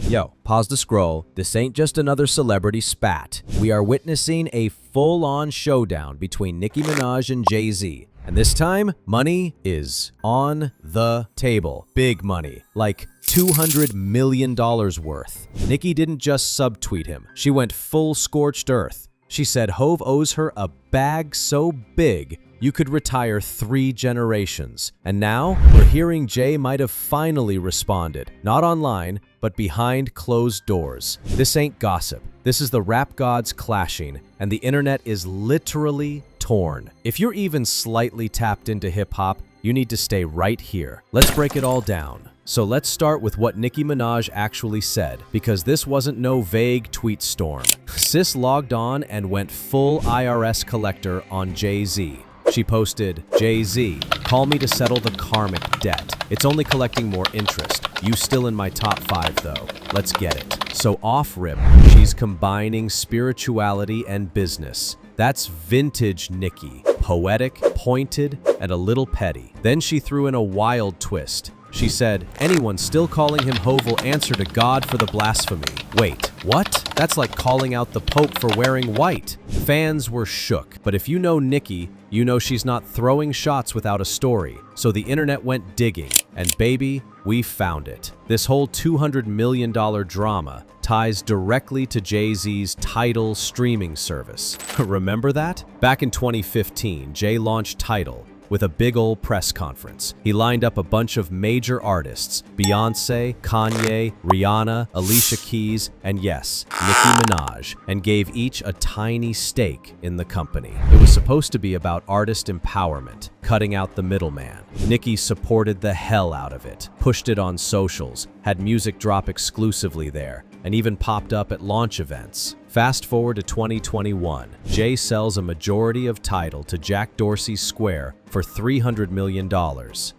Yo, pause the scroll. This ain't just another celebrity spat. We are witnessing a full-on showdown between Nicki Minaj and Jay-Z. And this time, money is on the table. Big money, like $200 million worth. Nicki didn't just subtweet him. She went full scorched earth. She said Hove owes her a bag so big you could retire 3 generations. And now, we're hearing Jay might have finally responded. Not online, but behind closed doors. This ain't gossip. This is the rap gods clashing, and the internet is literally torn. If you're even slightly tapped into hip-hop, you need to stay right here. Let's break it all down. So let's start with what Nicki Minaj actually said, because this wasn't no vague tweet storm. Sis logged on and went full IRS collector on Jay-Z. She posted, "Jay-Z, call me to settle the karmic debt. It's only collecting more interest. You still in my top 5 though. Let's get it." So off rip, she's combining spirituality and business. That's vintage Nicki. Poetic, pointed, and a little petty. Then she threw in a wild twist. She said, "Anyone still calling him Hove will answer to God for the blasphemy." Wait, what? That's like calling out the Pope for wearing white. Fans were shook, but if you know Nicki, you know she's not throwing shots without a story. So the internet went digging, and baby, we found it. This whole $200 million drama ties directly to Jay-Z's TIDAL streaming service. Remember that? Back in 2015, Jay launched TIDAL with a big ol' press conference. He lined up a bunch of major artists, Beyonce, Kanye, Rihanna, Alicia Keys, and yes, Nicki Minaj, and gave each a tiny stake in the company. It was supposed to be about artist empowerment, cutting out the middleman. Nicki supported the hell out of it, pushed it on socials, had music drop exclusively there, and even popped up at launch events. Fast forward to 2021, Jay sells a majority of TIDAL to Jack Dorsey's Square for $300 million.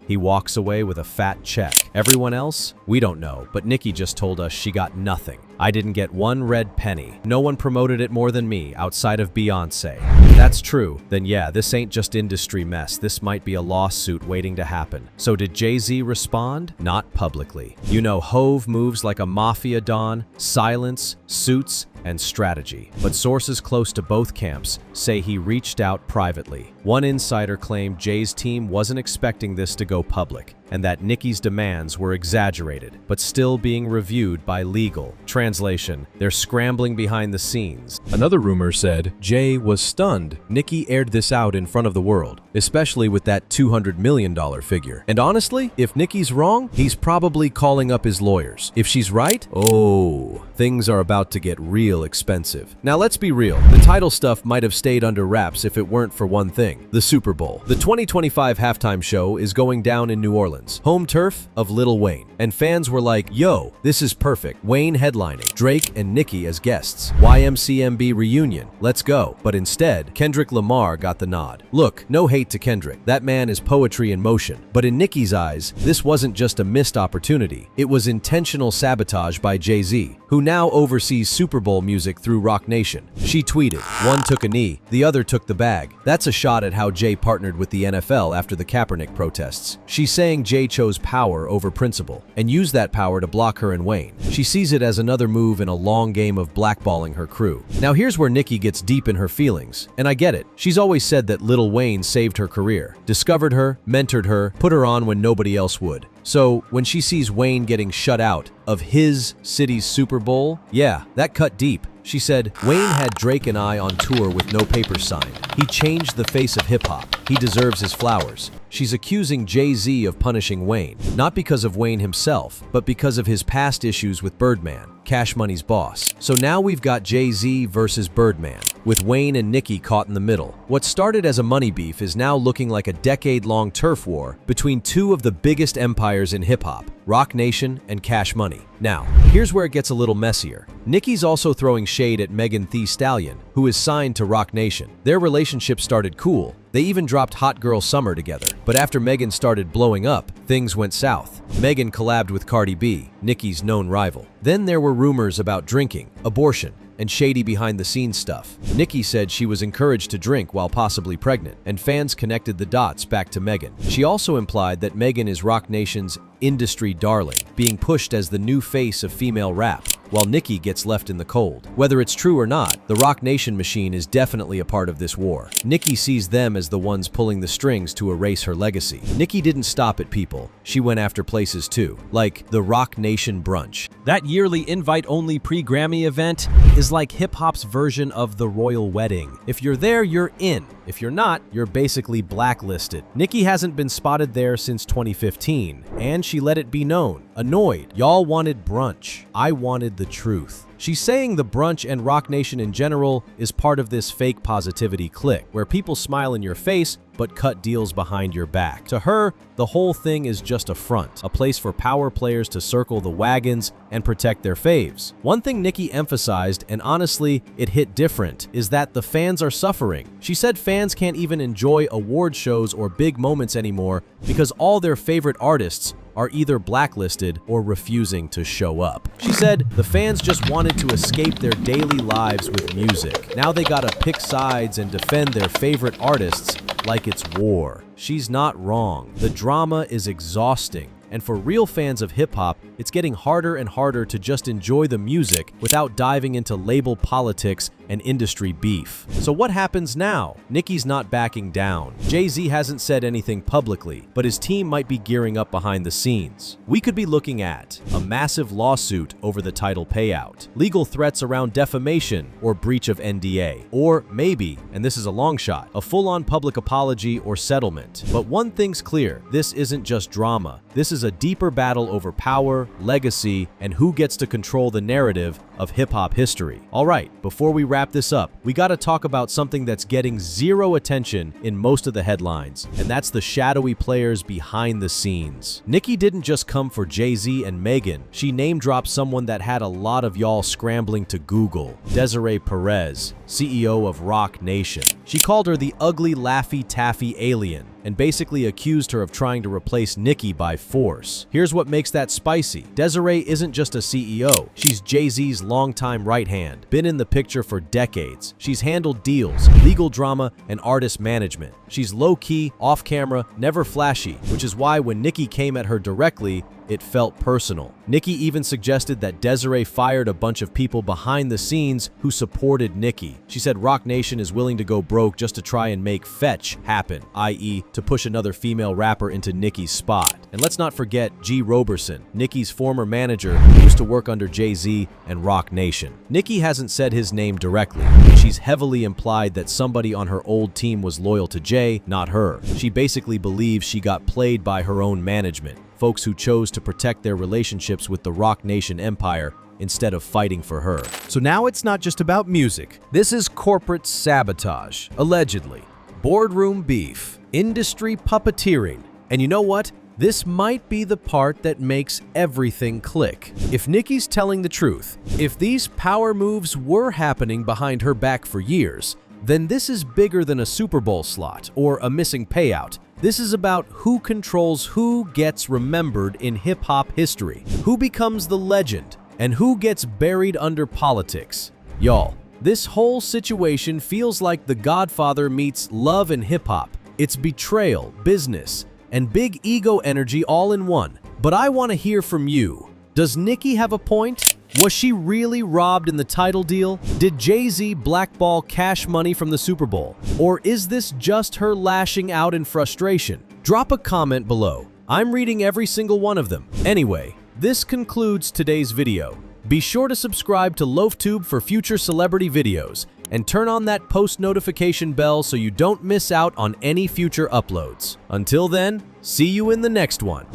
He walks away with a fat check. Everyone else? We don't know, but Nicki just told us she got nothing. "I didn't get one red penny. No one promoted it more than me, outside of Beyonce." If that's true, then yeah, this ain't just industry mess. This might be a lawsuit waiting to happen. So did Jay-Z respond? Not publicly. You know, Hove moves like a mafia don, silence, suits, and strategy. But sources close to both camps say he reached out privately. One insider claimed Jay's team wasn't expecting this to go public, and that Nicki's demands were exaggerated, but still being reviewed by legal. Translation: they're scrambling behind the scenes. Another rumor said Jay was stunned Nicki aired this out in front of the world, especially with that $200 million figure. And honestly, if Nicki's wrong, he's probably calling up his lawyers. If she's right, oh, things are about to get real expensive. Now let's be real, the TIDAL stuff might have stayed under wraps if it weren't for one thing: the Super Bowl. The 2025 halftime show is going down in New Orleans, home turf of Lil Wayne, and fans were like, "Yo, this is perfect. Wayne headlining, Drake and Nicki as guests. YMCMB reunion, let's go." But instead, Kendrick Lamar got the nod. Look, no hate to Kendrick. That man is poetry in motion. But in Nicki's eyes, this wasn't just a missed opportunity. It was intentional sabotage by Jay-Z, who now oversees Super Bowl music through Roc Nation. She tweeted, "One took a knee, the other took the bag." That's a shot at how Jay partnered with the NFL after the Kaepernick protests. She's saying Jay chose power over principle, and used that power to block her and Wayne. She sees it as another move in a long game of blackballing her crew. Now here's where Nicki gets deep in her feelings, and I get it. She's always said that Lil Wayne saved her career, discovered her, mentored her, put her on when nobody else would. So when she sees Wayne getting shut out of his city's Super Bowl, yeah, that cut deep. She said, "Wayne had Drake and I on tour with no papers signed. He changed the face of hip-hop. He deserves his flowers." She's accusing Jay-Z of punishing Wayne, not because of Wayne himself, but because of his past issues with Birdman, Cash Money's boss. So now we've got Jay-Z versus Birdman, with Wayne and Nicki caught in the middle. What started as a money beef is now looking like a decade-long turf war between two of the biggest empires in hip-hop, Roc Nation and Cash Money. Now, here's where it gets a little messier. Nicki's also throwing shade at Megan Thee Stallion, who is signed to Roc Nation. Their relationship started cool. They even dropped Hot Girl Summer together. But after Megan started blowing up, things went south. Megan collabed with Cardi B, Nicki's known rival. Then there were rumors about drinking, abortion, and shady behind-the-scenes stuff. Nicki said she was encouraged to drink while possibly pregnant, and fans connected the dots back to Megan. She also implied that Megan is Roc Nation's industry darling, being pushed as the new face of female rap, while Nicki gets left in the cold. Whether it's true or not, the Roc Nation machine is definitely a part of this war. Nicki sees them as the ones pulling the strings to erase her legacy. Nicki didn't stop at people. She went after places too, like the Roc Nation brunch. That yearly invite-only pre-Grammy event is like hip-hop's version of the royal wedding. If you're there, you're in. If you're not, you're basically blacklisted. Nicki hasn't been spotted there since 2015, and she let it be known. Annoyed. Y'all wanted brunch. I wanted the truth. She's saying the brunch and Roc Nation in general is part of this fake positivity clique, where people smile in your face but cut deals behind your back. To her, the whole thing is just a front, a place for power players to circle the wagons and protect their faves. One thing Nicki emphasized, and honestly, it hit different, is that the fans are suffering. She said fans can't even enjoy award shows or big moments anymore because all their favorite artists are either blacklisted or refusing to show up. She said the fans just wanted to escape their daily lives with music. Now they gotta pick sides and defend their favorite artists like it's war. She's not wrong. The drama is exhausting. And for real fans of hip-hop, it's getting harder and harder to just enjoy the music without diving into label politics and industry beef. So what happens now? Nicki's not backing down. Jay-Z hasn't said anything publicly, but his team might be gearing up behind the scenes. We could be looking at a massive lawsuit over the TIDAL payout, legal threats around defamation or breach of NDA, or maybe, and this is a long shot, a full-on public apology or settlement. But one thing's clear, this isn't just drama. This is a deeper battle over power, legacy, and who gets to control the narrative of hip-hop history. All right, before we wrap this up, we gotta talk about something that's getting zero attention in most of the headlines, and that's the shadowy players behind the scenes. Nicki didn't just come for Jay-Z and Megan. She name-dropped someone that had a lot of y'all scrambling to Google: Desiree Perez, CEO of Roc Nation. She called her the ugly, laffy taffy alien, and basically accused her of trying to replace Nicki by force. Here's what makes that spicy. Desiree isn't just a CEO. She's Jay-Z's longtime right hand, been in the picture for decades. She's handled deals, legal drama, and artist management. She's low-key, off-camera, never flashy, which is why when Nicki came at her directly, it felt personal. Nicki even suggested that Desiree fired a bunch of people behind the scenes who supported Nicki. She said Roc Nation is willing to go broke just to try and make fetch happen, i.e. to push another female rapper into Nicki's spot. And let's not forget G. Roberson, Nicki's former manager who used to work under Jay-Z and Roc Nation. Nicki hasn't said his name directly, but she's heavily implied that somebody on her old team was loyal to Jay, not her. She basically believes she got played by her own management, folks who chose to protect their relationships with the Roc Nation empire instead of fighting for her. So now it's not just about music. This is corporate sabotage, allegedly, boardroom beef, industry puppeteering, and you know what? This might be the part that makes everything click. If Nicki's telling the truth, if these power moves were happening behind her back for years, then this is bigger than a Super Bowl slot or a missing payout. This is about who controls who gets remembered in hip-hop history, who becomes the legend, and who gets buried under politics. Y'all, this whole situation feels like The Godfather meets Love and hip-hop. It's betrayal, business, and big ego energy all in one. But I want to hear from you. Does Nicki have a point? Was she really robbed in the TIDAL deal? Did Jay-Z blackball Cash Money from the Super Bowl? Or is this just her lashing out in frustration? Drop a comment below. I'm reading every single one of them. Anyway, this concludes today's video. Be sure to subscribe to LoafTube for future celebrity videos, and turn on that post notification bell so you don't miss out on any future uploads. Until then, see you in the next one.